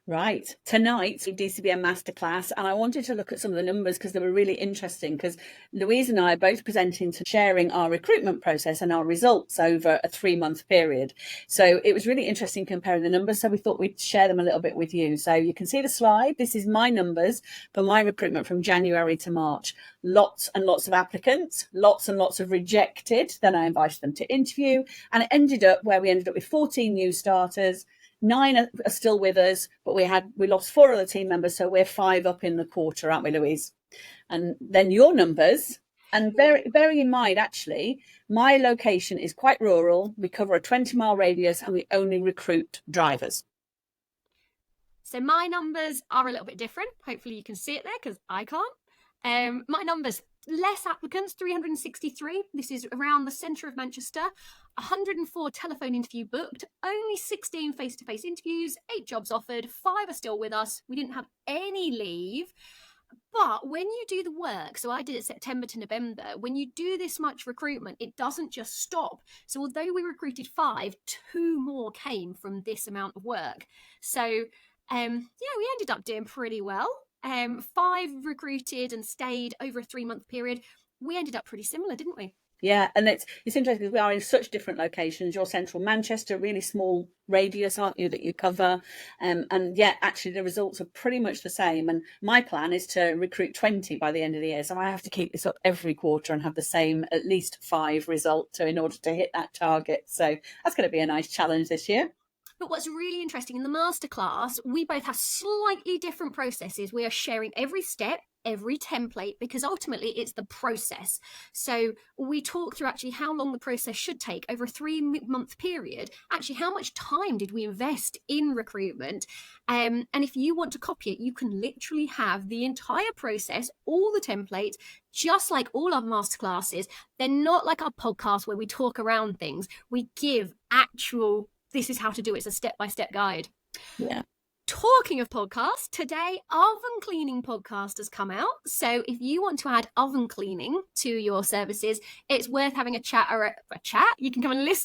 Right. Tonight, DCBN Masterclass, and I wanted to look at some of the numbers because they were really interesting, because Louise and I are both presenting to sharing our recruitment process and our results over a 3-month period. So it was really interesting comparing the numbers. So we thought we'd share them a little bit with you. So you can see the slide. This is my numbers for my recruitment from January to March. Lots and lots of applicants, lots and lots of rejected. Then I invited them to interview, and it ended up where we ended up with 14 new starters. 9 are still with us, but we lost 4 other team members, so we're 5 up in the quarter, aren't we, Louise? And then your numbers, and bearing in mind, actually, my location is quite rural. We cover a 20-mile radius, and we only recruit drivers. So my numbers are a little bit different. Hopefully you can see it there because I can't. My numbers, less applicants, 363. This is around the centre of Manchester. 104 telephone interview booked, only 16 face-to-face interviews, 8 jobs offered, 5 are still with us. We didn't have any leave. But when you do the work, so I did it September to November, when you do this much recruitment, it doesn't just stop. So although we recruited 5, 2 more came from this amount of work. So we ended up doing pretty well. 5 recruited and stayed over a 3-month period. We ended up pretty similar, didn't we? Yeah, and it's interesting because we are in such different locations. You're central Manchester, really small radius, aren't you, that you cover? And yet, actually, the results are pretty much the same. And my plan is to recruit 20 by the end of the year. So I have to keep this up every quarter and have the same at least 5 results in order to hit that target. So that's going to be a nice challenge this year. But what's really interesting, in the masterclass, we both have slightly different processes. We are sharing every step, every template, because ultimately it's the process. So we talk through actually how long the process should take over a 3-month period. Actually, how much time did we invest in recruitment? And if you want to copy it, you can literally have the entire process, all the templates, just like all our masterclasses. They're not like our podcast where we talk around things. We give actual, this is how to do it. It's a step-by-step guide. Yeah. Talking of podcasts, today oven cleaning podcast has come out. So if you want to add oven cleaning to your services, it's worth having a chat. You can come and listen